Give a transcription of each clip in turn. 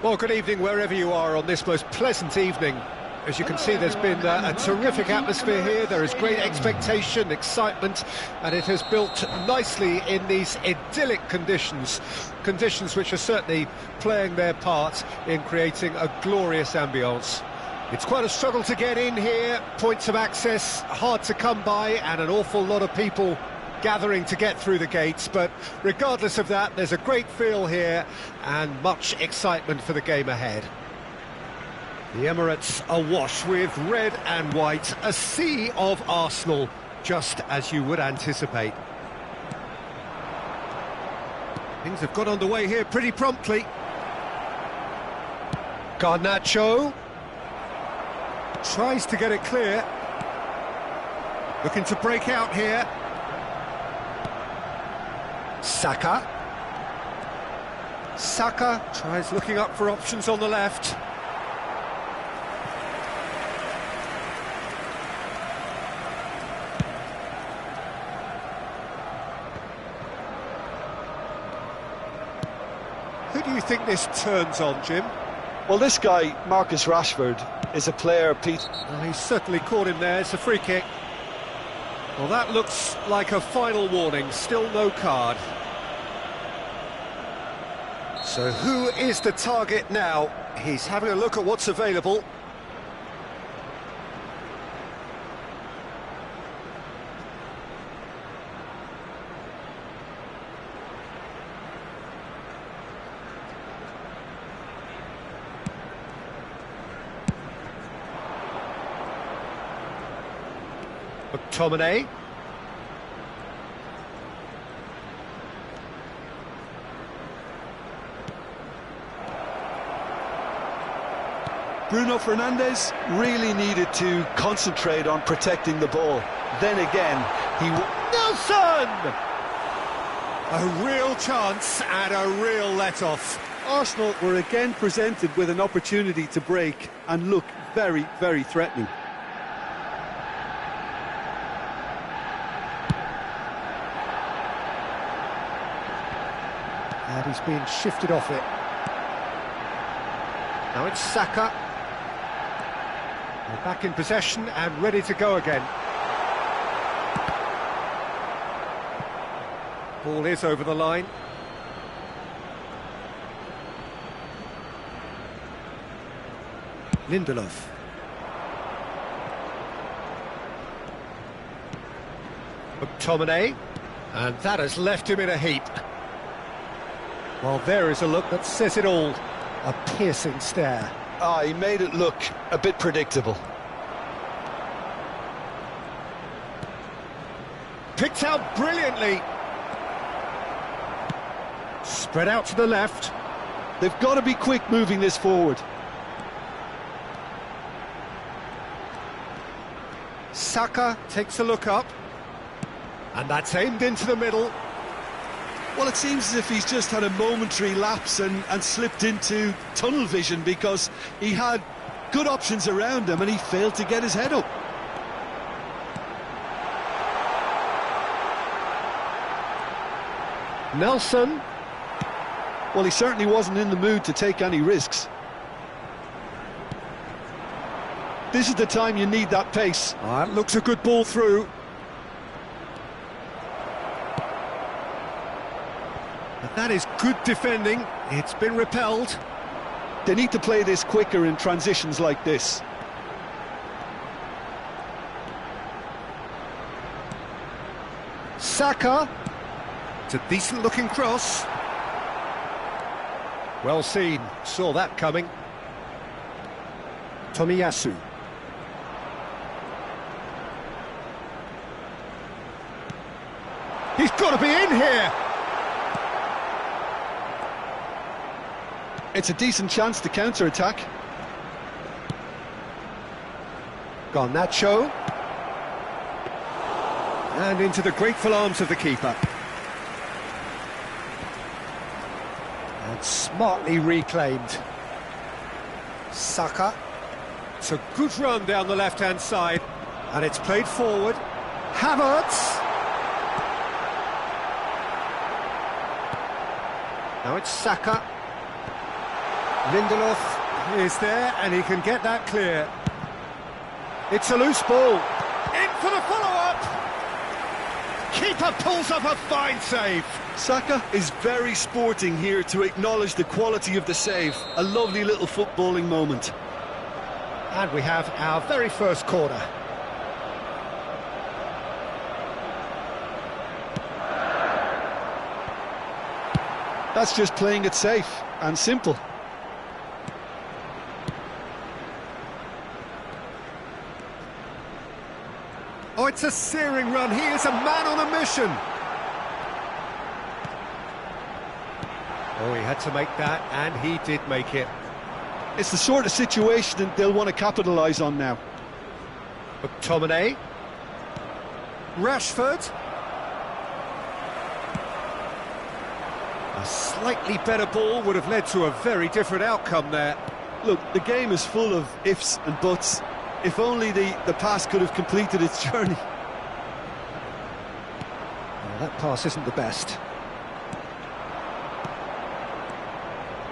Well, good evening wherever you are on this most pleasant evening. As you can see, there's been a terrific atmosphere here. There is great expectation, excitement, and it has built nicely in these idyllic conditions. Conditions which are certainly playing their part in creating a glorious ambience. It's quite a struggle to get in here, points of access hard to come by, and an awful lot of people gathering to get through the gates, but regardless of that, there's a great feel here and much excitement for the game ahead. The Emirates awash with red and white, a sea of Arsenal, just as you would anticipate. Things have got underway here pretty promptly. Garnacho tries to get it clear, looking to break out here. Saka tries looking up for options on the left. Who do you think this turns on, Jim? Well, this guy, Marcus Rashford, is a player, Pete. Well, he's certainly caught him there. It's a free kick. Well, that looks like a final warning, still no card. So who is the target now? He's having a look at what's available. McTominay. Bruno Fernandes really needed to concentrate on protecting the ball. Then again, Nelson! A real chance and a real let-off. Arsenal were again presented with an opportunity to break and look very, very threatening. And he's being shifted off it. Now it's Saka. They're back in possession and ready to go again. Ball is over the line. Lindelof. McTominay. And that has left him in a heap. Well, there is a look that says it all. A piercing stare. Ah, he made it look a bit predictable. Picked out brilliantly. Spread out to the left. They've got to be quick moving this forward. Saka takes a look up. And that's aimed into the middle. Well, it seems as if he's just had a momentary lapse and slipped into tunnel vision, because he had good options around him and he failed to get his head up. Nelson. Well, he certainly wasn't in the mood to take any risks. This is the time you need that pace. That looks a good ball through. But that is good defending. It's been repelled. They need to play this quicker in transitions like this. Saka. It's a decent looking cross. Well seen, saw that coming. Tomiyasu. He's got to be in here! It's a decent chance to counter-attack. Garnacho. And into the grateful arms of the keeper. And smartly reclaimed. Saka. It's a good run down the left-hand side. And it's played forward. Havertz. Now it's Saka. Lindelof is there, and he can get that clear. It's a loose ball. In for the follow-up. Keeper pulls up a fine save. Saka is very sporting here to acknowledge the quality of the save. A lovely little footballing moment. And we have our very first corner. That's just playing it safe and simple. Oh, it's a searing run. He is a man on a mission. Oh, he had to make that, and he did make it. It's the sort of situation that they'll want to capitalise on now. McTominay. Rashford. A slightly better ball would have led to a very different outcome there. Look, the game is full of ifs and buts. If only the pass could have completed its journey. Well, that pass isn't the best.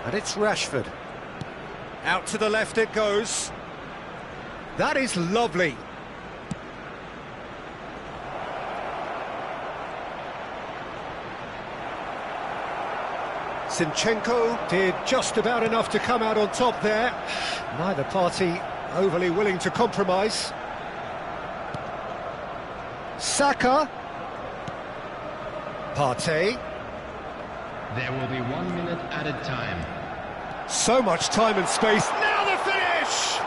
And it's Rashford. Out to the left it goes. That is lovely. Zinchenko did just about enough to come out on top there. Neither party overly willing to compromise. Saka. Partey. There will be 1 minute added time. So much time and space. Now the finish!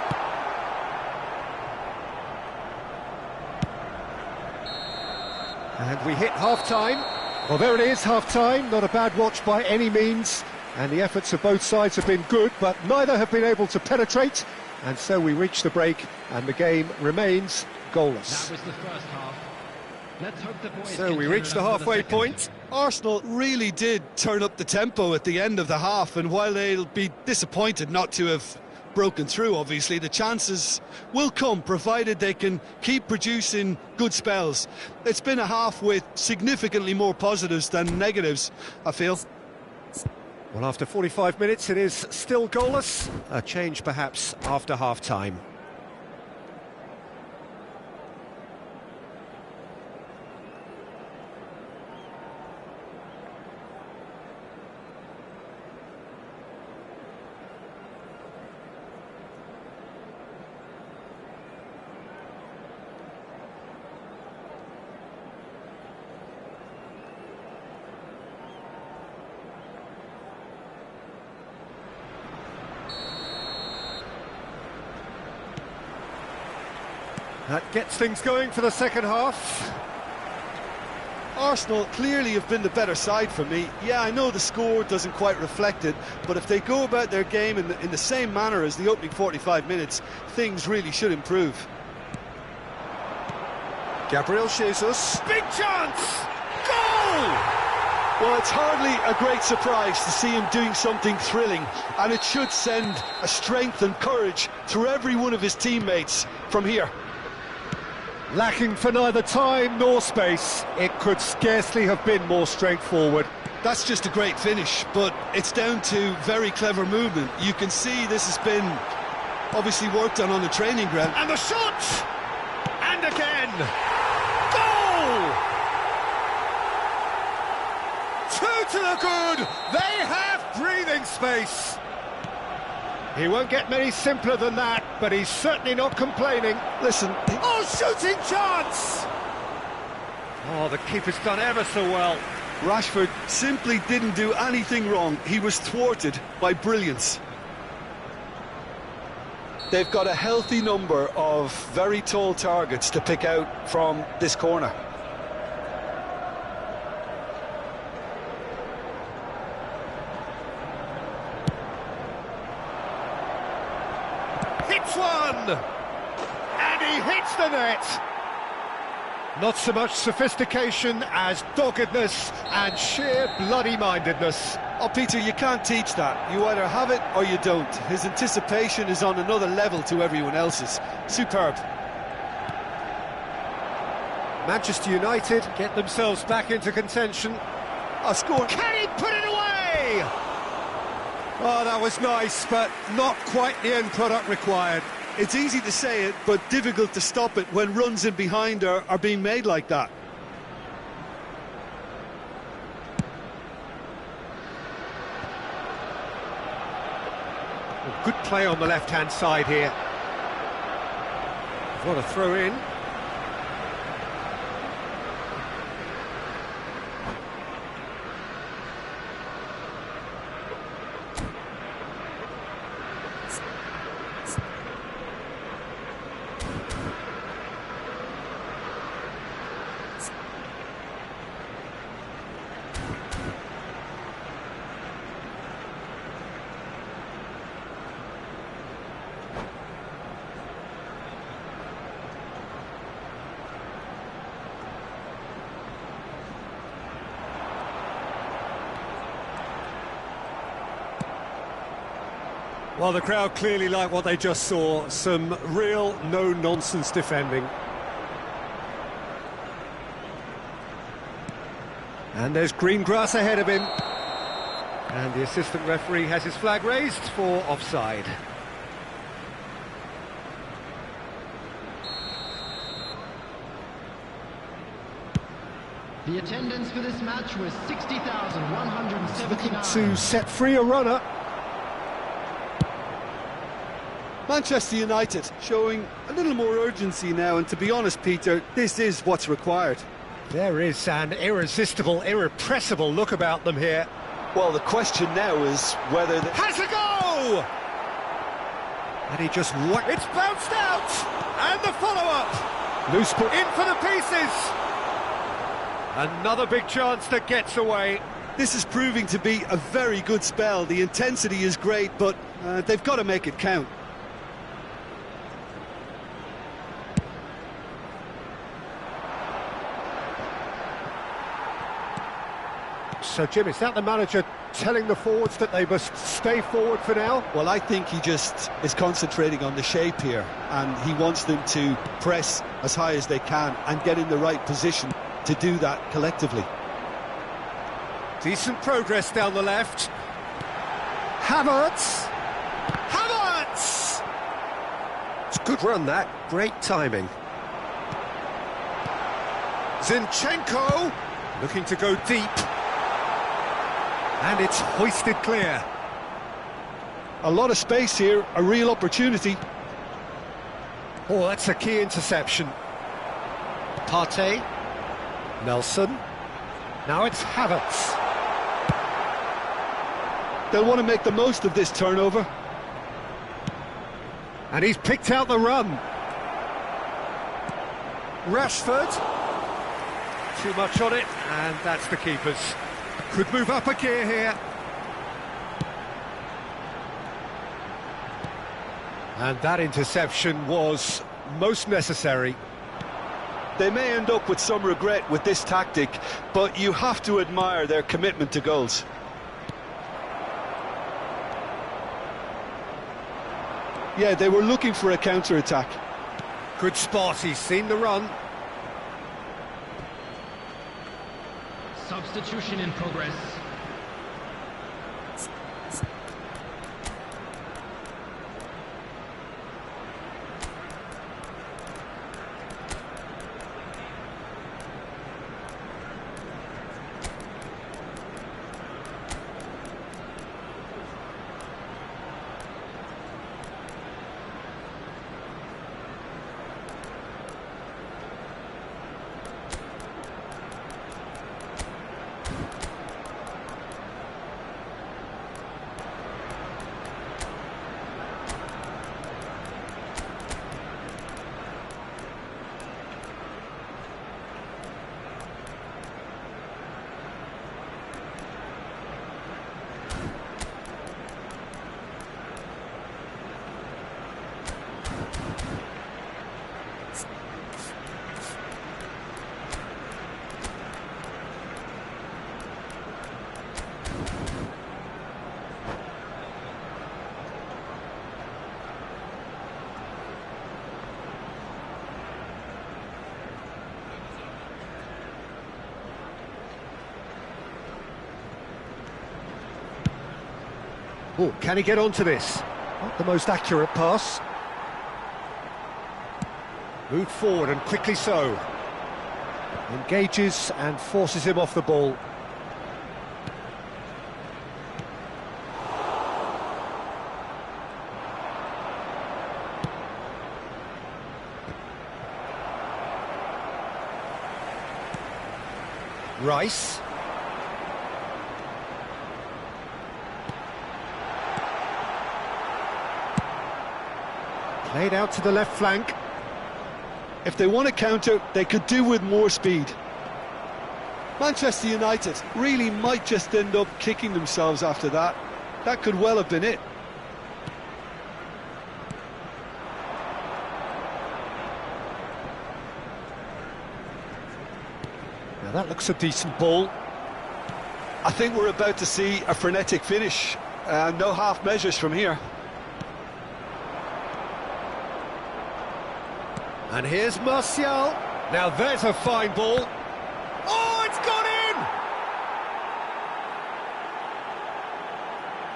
And we hit half-time. Well, there it is, half-time. Not a bad watch by any means. And the efforts of both sides have been good, but neither have been able to penetrate. And so we reach the break, and the game remains goalless. That was the first half. Let's hope the boys So we reach the halfway point. Arsenal really did turn up the tempo at the end of the half, and while they'll be disappointed not to have broken through, obviously, the chances will come, provided they can keep producing good spells. It's been a half with significantly more positives than negatives, I feel. Well, after 45 minutes, it is still goalless. A change, perhaps, after half-time. That gets things going for the second half. Arsenal clearly have been the better side for me. Yeah, I know the score doesn't quite reflect it, but if they go about their game in the same manner as the opening 45 minutes, things really should improve. Gabriel Jesus. Big chance! Goal! Well, it's hardly a great surprise to see him doing something thrilling, and it should send a strength and courage through every one of his teammates from here. Lacking for neither time nor space, it could scarcely have been more straightforward. That's just a great finish, but it's down to very clever movement. You can see this has been obviously worked on the training ground. And the shot! And again! Goal! Two to the good! They have breathing space! He won't get many simpler than that, but he's certainly not complaining. Listen... Oh, shooting chance! Oh, the keeper's done ever so well. Rashford simply didn't do anything wrong. He was thwarted by brilliance. They've got a healthy number of very tall targets to pick out from this corner. Hits one! And he hits the net! Not so much sophistication as doggedness and sheer bloody-mindedness. Oh, Peter, you can't teach that. You either have it or you don't. His anticipation is on another level to everyone else's. Superb. Manchester United get themselves back into contention. A score. Can he put it away? Oh, that was nice, but not quite the end product required. It's easy to say it, but difficult to stop it when runs in behind are being made like that. Good play on the left-hand side here. What a throw in. Well, the crowd clearly like what they just saw. Some real no-nonsense defending. And there's green grass ahead of him. And the assistant referee has his flag raised for offside. The attendance for this match was 60,179. To set free a runner. Manchester United showing a little more urgency now, and to be honest, Peter, this is what's required. There is an irresistible, irrepressible look about them here. Well, the question now is whether... Has a go! And he just... It's bounced out! And the follow-up! Loose put in for the pieces! Another big chance that gets away. This is proving to be a very good spell. The intensity is great, but they've got to make it count. So, Jim, is that the manager telling the forwards that they must stay forward for now? Well, I think he just is concentrating on the shape here, and he wants them to press as high as they can and get in the right position to do that collectively. Decent progress down the left. Havertz! Havertz! It's a good run, that. Great timing. Zinchenko looking to go deep. And it's hoisted clear. A lot of space here, a real opportunity. Oh, that's a key interception. Partey. Nelson. Now it's Havertz. They'll want to make the most of this turnover. And he's picked out the run. Rashford. Too much on it, and that's the keeper's. Could move up a gear here. And that interception was most necessary. They may end up with some regret with this tactic, but you have to admire their commitment to goals. Yeah, they were looking for a counter-attack. Good spot, he's seen the run. Substitution in progress. Oh, can he get onto this? Not the most accurate pass. Moved forward and quickly so. Engages and forces him off the ball. Rice. Played out to the left flank. If they want to counter, they could do with more speed. Manchester United really might just end up kicking themselves after that. That could well have been it. Now that looks a decent ball. I think we're about to see a frenetic finish. No half measures from here. And here's Martial. Now there's a fine ball. Oh, it's gone in!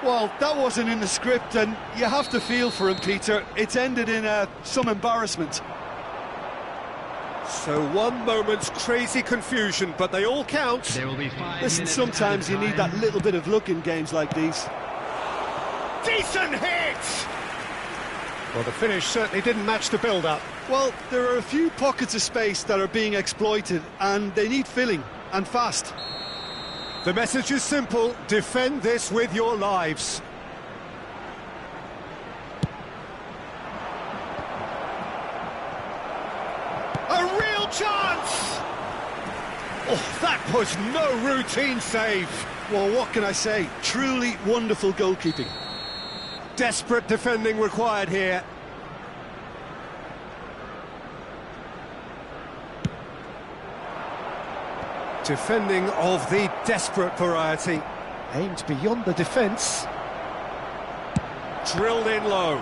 Well, that wasn't in the script, and you have to feel for him, Peter. It's ended in some embarrassment. So one moment's crazy confusion, but they all count. There will be 5 Listen, minutes sometimes you added need time. that little bit of luck in games like these. Decent hit! Well, the finish certainly didn't match the build-up. Well, there are a few pockets of space that are being exploited, and they need filling, and fast. The message is simple: defend this with your lives. A real chance! Oh, that was no routine save. Well, what can I say? Truly wonderful goalkeeping. Desperate defending required here. Defending of the desperate variety. Aimed beyond the defence. Drilled in low.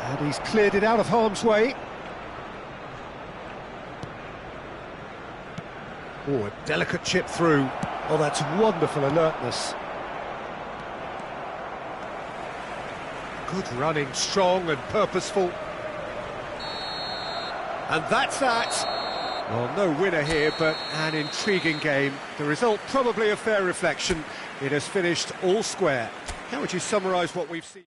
And he's cleared it out of harm's way. Oh, a delicate chip through. Oh, that's wonderful alertness. Good running, strong and purposeful. And that's that. Well, no winner here, but an intriguing game. The result probably a fair reflection. It has finished all square. How would you summarise what we've seen?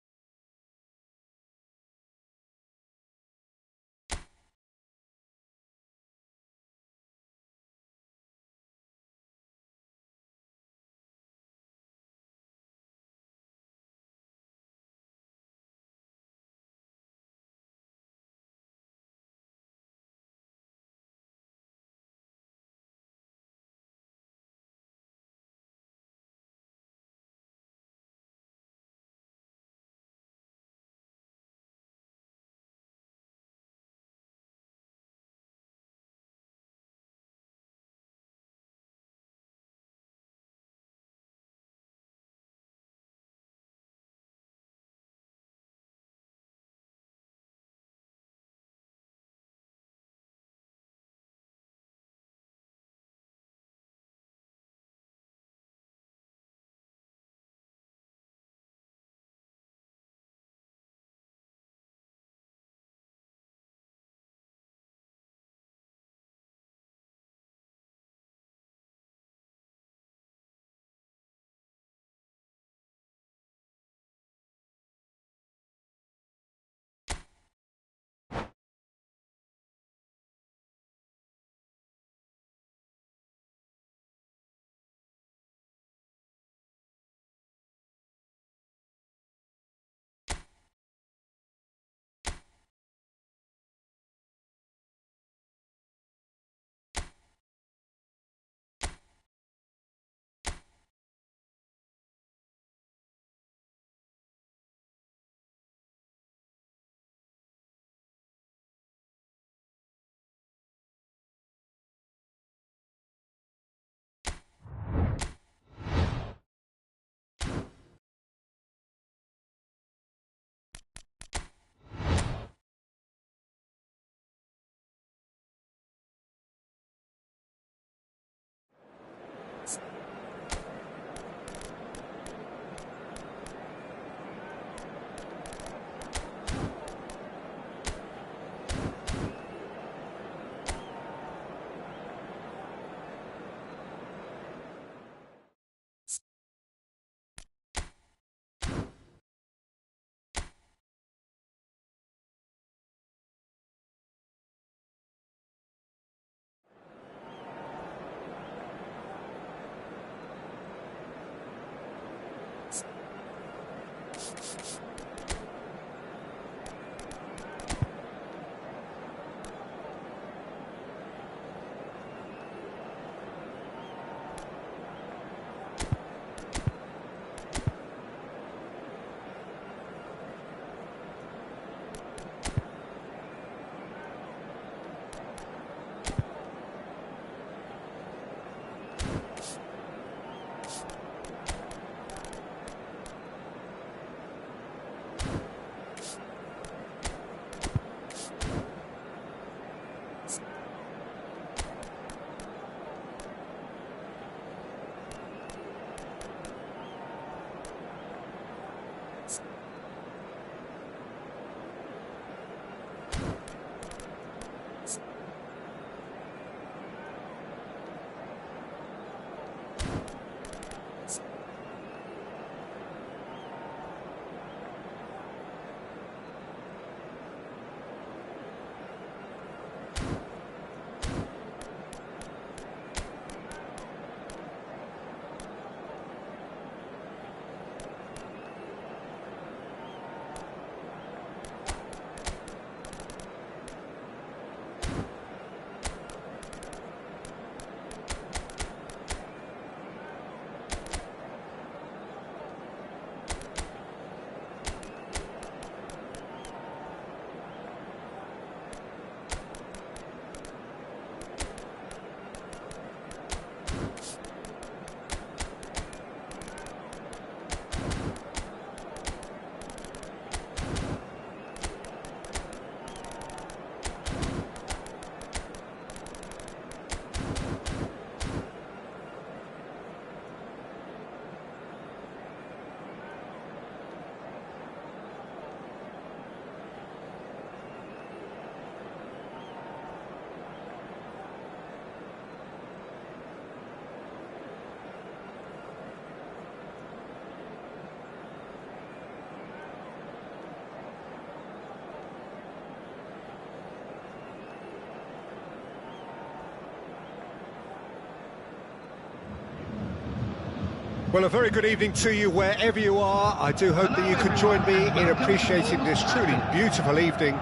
Well, a very good evening to you wherever you are. I do hope that you can join me in appreciating this truly beautiful evening,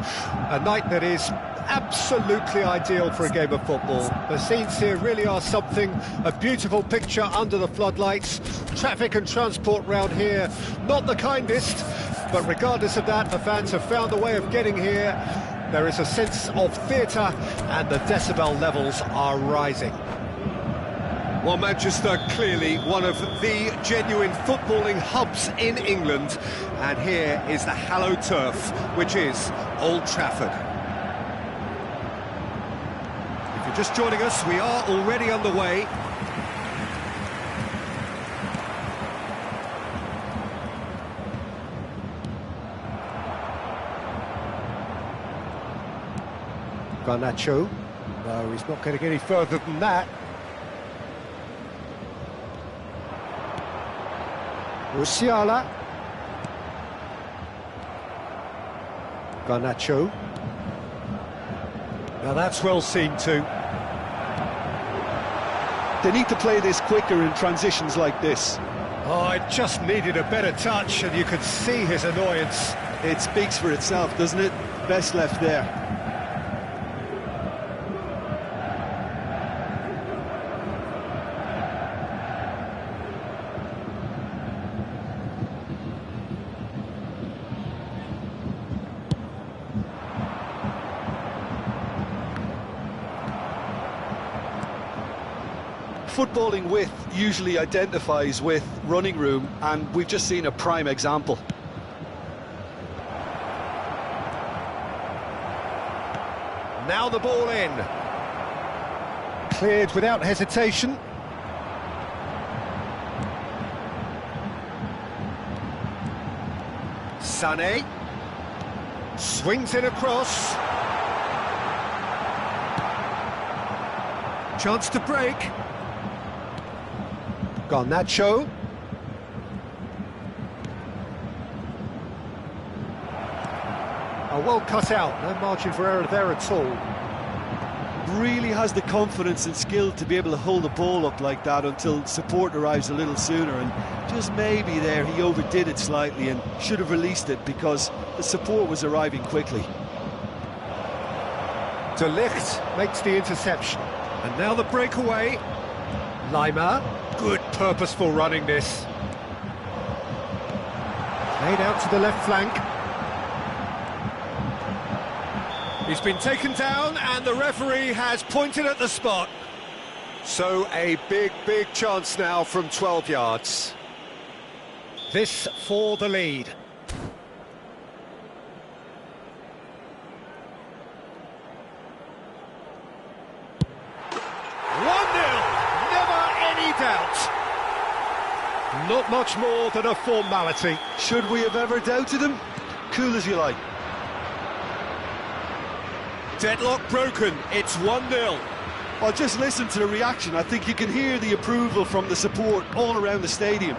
a night that is absolutely ideal for a game of football. The scenes here really are something, a beautiful picture under the floodlights. Traffic and transport round here, not the kindest, but regardless of that, the fans have found a way of getting here. There is a sense of theatre and the decibel levels are rising. Well, Manchester, clearly one of the genuine footballing hubs in England, and here is the hallowed turf, which is Old Trafford. If you're just joining us, we are already underway. Garnacho. No, he's not going to get any further than that. Musiala. Garnacho. Now that's well seen too. They need to play this quicker in transitions like this. Oh, it just needed a better touch, and you could see his annoyance. It speaks for itself, doesn't it? Best left there. Footballing width usually identifies with running room, and we've just seen a prime example. Now the ball in. Cleared without hesitation. Sané. Swings in across. Chance to break. Garnacho. Oh, well cut out, no margin for error there at all. Really has the confidence and skill to be able to hold the ball up like that until support arrives a little sooner, and just maybe there he overdid it slightly and should have released it because the support was arriving quickly. De Ligt makes the interception, and now the breakaway. Lima. Good purposeful running this. Played out to the left flank. He's been taken down and the referee has pointed at the spot. So a big chance now from 12 yards. This for the lead. 1-0. Doubt. Not much more than a formality. Should we have ever doubted him? Cool as you like. Deadlock broken, it's 1-0. Well, just listen to the reaction. I think you can hear the approval from the support all around the stadium.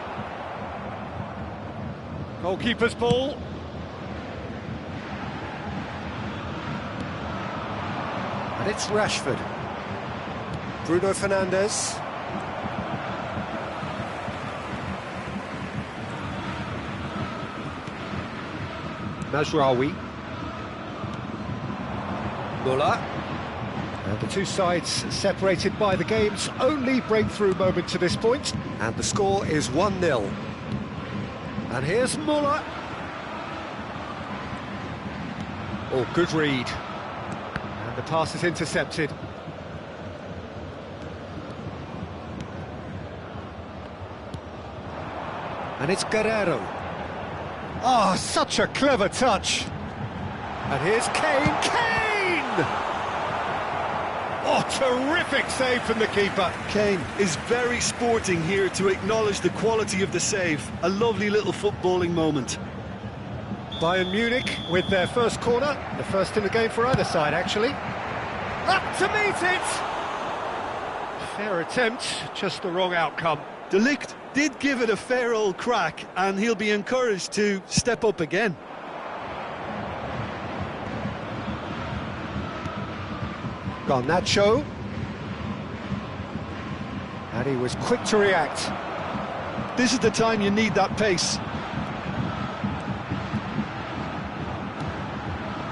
Goalkeeper's ball. And it's Rashford. Bruno Fernandes. Mazraoui. Muller. And the two sides separated by the game's only breakthrough moment to this point. And the score is 1-0. And here's Muller. Oh, good read. And the pass is intercepted. And it's Guerrero. Oh, such a clever touch. And here's Kane. Kane! Oh, terrific save from the keeper. Kane is very sporting here to acknowledge the quality of the save. A lovely little footballing moment. Bayern Munich with their first corner. The first in the game for either side, actually. Up to meet it! Fair attempt, just the wrong outcome. De Ligt did give it a fair old crack, and he'll be encouraged to step up again. Garnacho. And he was quick to react. This is the time you need that pace.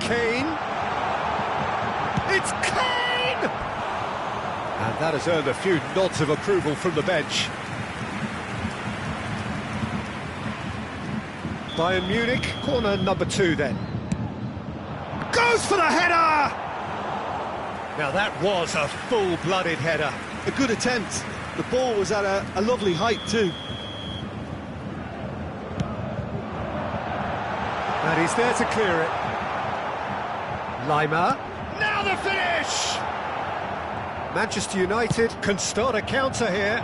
Kane. It's Kane! And that has earned a few nods of approval from the bench. Bayern Munich, corner number 2 then. Goes for the header! Now that was a full-blooded header. A good attempt. The ball was at a lovely height too. And he's there to clear it. Lima. Now the finish! Manchester United can start a counter here.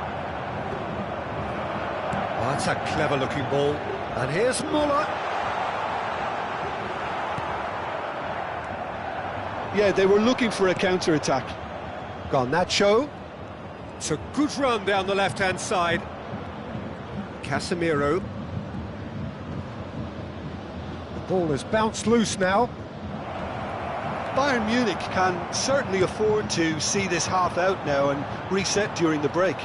Oh, that's a clever-looking ball. And here's Muller. Yeah, they were looking for a counter-attack. Garnacho. It's a good run down the left-hand side. Casemiro. The ball has bounced loose now. Bayern Munich can certainly afford to see this half out now and reset during the break.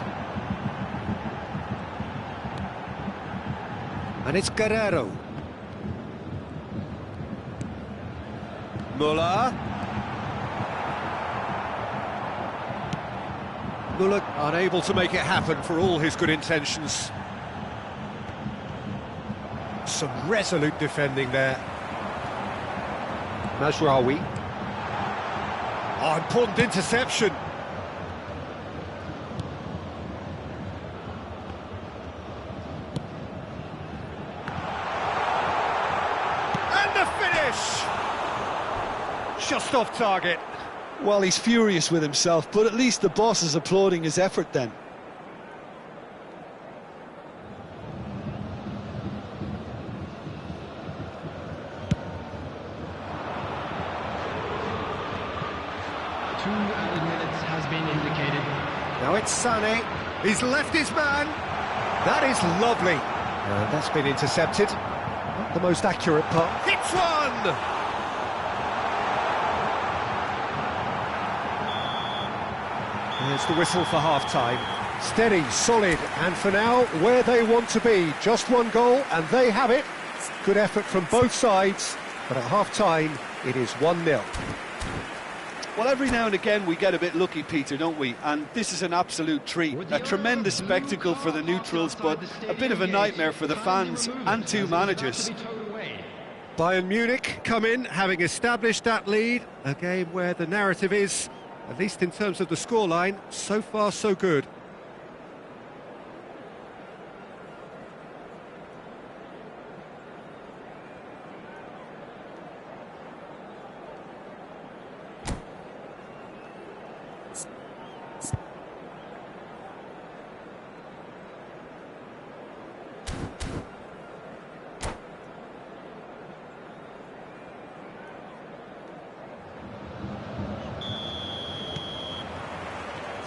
And it's Guerrero. Muller. Muller unable to make it happen for all his good intentions. Some resolute defending there. Mazraoui. Oh, important interception. And the finish! Just off target. Well, he's furious with himself, but at least the boss is applauding his effort then. Two added minutes has been indicated. Now it's Sané. He's left his man. That is lovely. And that's been intercepted. Not the most accurate part. Hits one! There's the whistle for half-time. Steady, solid, and for now, where they want to be. Just one goal, and they have it. Good effort from both sides, but at half-time, it is 1-0. Well, every now and again we get a bit lucky, Peter, don't we? And this is an absolute treat. A tremendous spectacle for the neutrals, but a bit of a nightmare for the fans and two managers. Bayern Munich come in, having established that lead. A game where the narrative is, at least in terms of the scoreline, so far so good.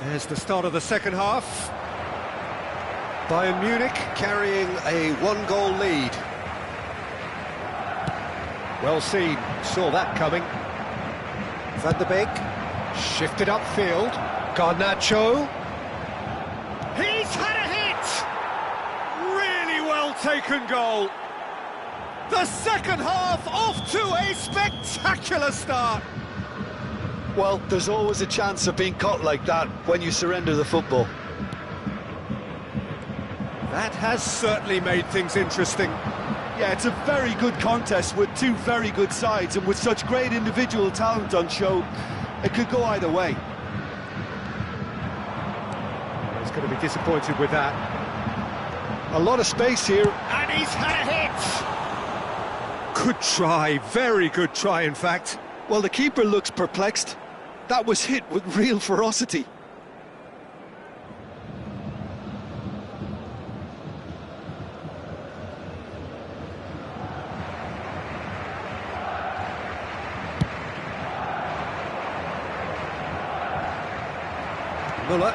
There's the start of the second half. Bayern Munich carrying a one-goal lead. Well seen, saw that coming. Van der Beek, shifted upfield. Garnacho. He's had a hit! Really well taken goal. The second half off to a spectacular start. Well, there's always a chance of being caught like that when you surrender the football. That has certainly made things interesting. Yeah, it's a very good contest with two very good sides, and with such great individual talent on show, it could go either way. He's going to be disappointed with that. A lot of space here. And he's had a hit! Good try, very good try in fact. Well, the keeper looks perplexed. That was hit with real ferocity. Muller.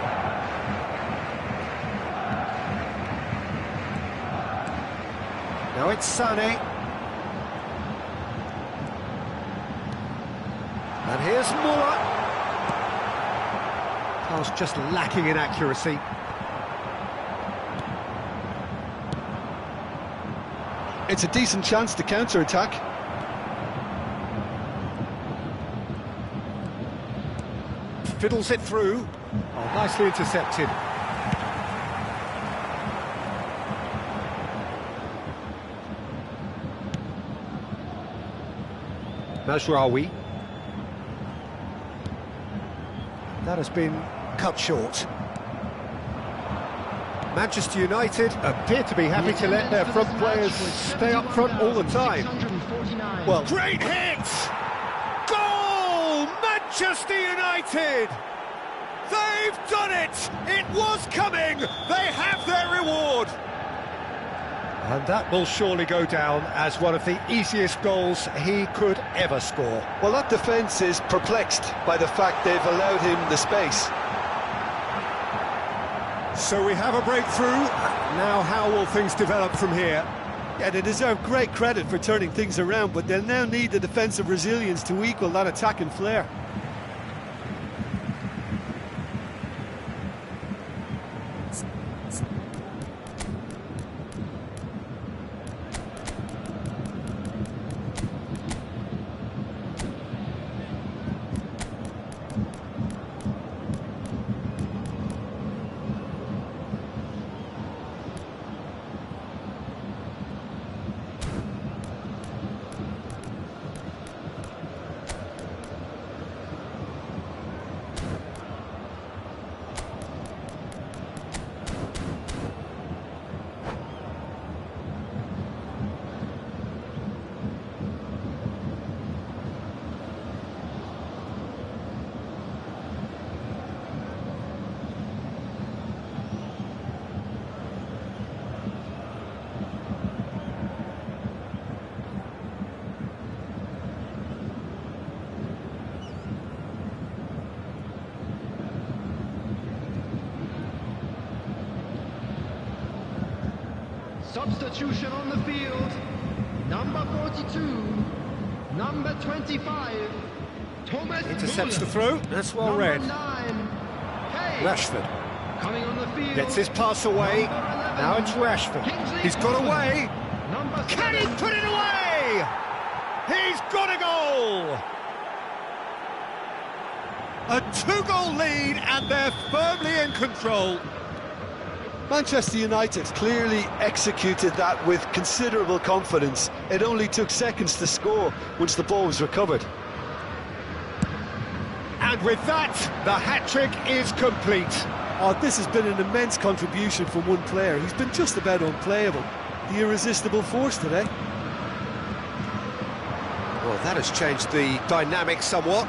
Now it's Sané. And here's Muller. Pass just lacking in accuracy. it's a decent chance to counter-attack. Fiddles it through. Oh, nicely intercepted. Mazraoui. That has been cut short. Manchester United appear to be happy to let their front players stay up front all the time. Well, great hit! Goal! Manchester United! They've done it! It was coming! They have their reward! And that will surely go down as one of the easiest goals he could ever score. Well, that defence is perplexed by the fact they've allowed him the space. So we have a breakthrough. Now how will things develop from here? Yeah, they deserve great credit for turning things around, but they'll now need the defensive resilience to equal that attacking flair. Substitution on the field. Number 42, number 25, Thomas Intercepts the Muller. throw. That's well read. 9, Rashford coming on the field. gets his pass away. Now it's Rashford. He's got away. Number Can he 7, put it away? He's got a goal! A 2-goal lead and they're firmly in control. Manchester United clearly executed that with considerable confidence. It only took seconds to score once the ball was recovered. And with that, the hat-trick is complete. Oh, this has been an immense contribution from one player. He's been just about unplayable. The irresistible force today. Well, that has changed the dynamic somewhat.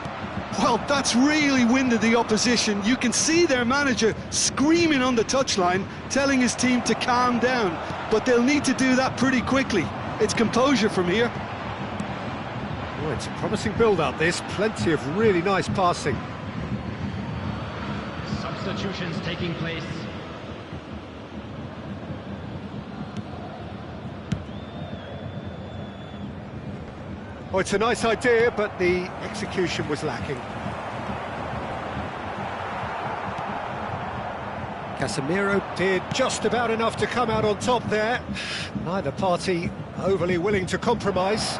Well, that's really winded the opposition. You can see their manager screaming on the touchline, telling his team to calm down. But they'll need to do that pretty quickly. It's composure from here. Oh, it's a promising build-up, this. Plenty of really nice passing. substitutions taking place. Oh, it's a nice idea, but the execution was lacking. Casemiro did just about enough to come out on top there. Neither party overly willing to compromise.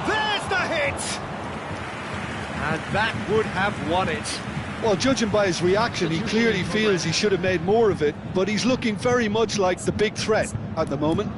There's the hit! And that would have won it. Well, judging by his reaction, he clearly feels he should have made more of it, but he's looking very much like the big threat at the moment.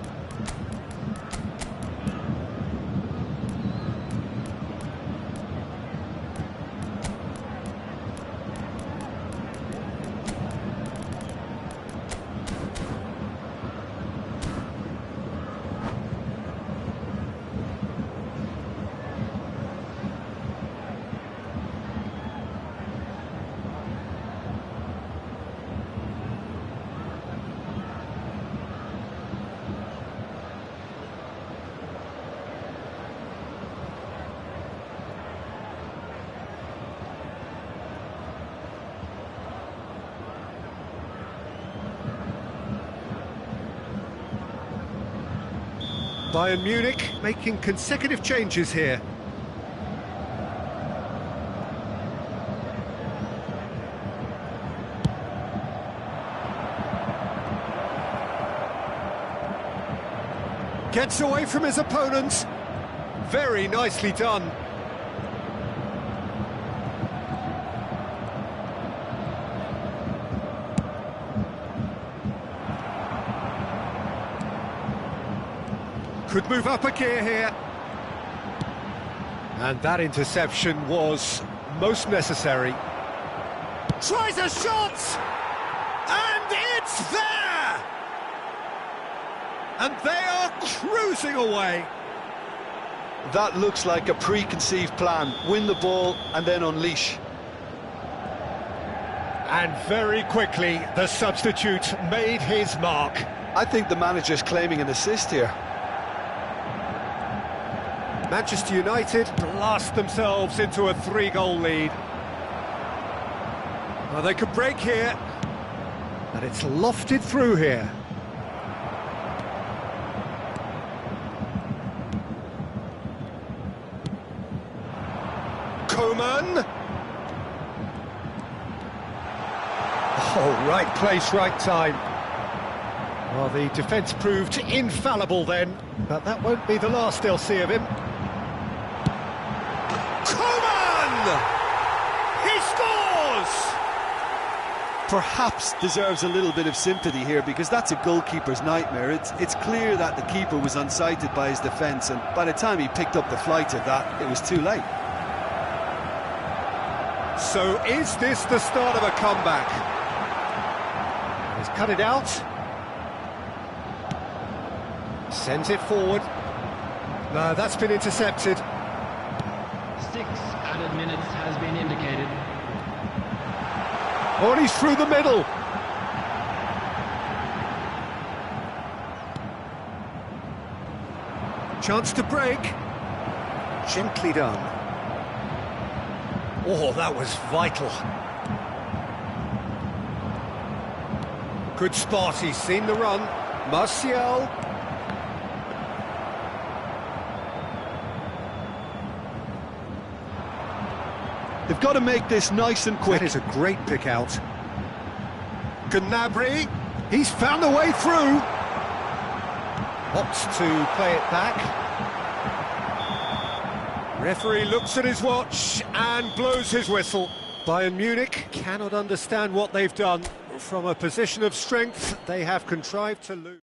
Bayern Munich making consecutive changes here. Gets away from his opponent. Very nicely done. Could move up a gear here. And that interception was most necessary. Tries a shot! And it's there! And they are cruising away. That looks like a preconceived plan. Win the ball and then unleash. And very quickly, the substitute made his mark. I think the manager's claiming an assist here. Manchester United blast themselves into a 3-goal lead. Well, they could break here, but it's lofted through here. Coman. Oh, right place, right time. Well, the defence proved infallible then, but that won't be the last they'll see of him. Coman! He scores! Perhaps deserves a little bit of sympathy here, because that's a goalkeeper's nightmare. It's clear that the keeper was unsighted by his defence, and by the time he picked up the flight of that, it was too late. So is this the start of a comeback? He's cut it out. Sent it forward. No, that's been intercepted. 6 added minutes has been indicated. Oh, and he's through the middle. Chance to break. Gently done. Oh, that was vital. Good spot, he's seen the run. Martial. They've got to make this nice and quick. That is a great pick out. Gnabry, he's found a way through. Opts to play it back. Referee looks at his watch and blows his whistle. Bayern Munich cannot understand what they've done. From a position of strength, they have contrived to lose.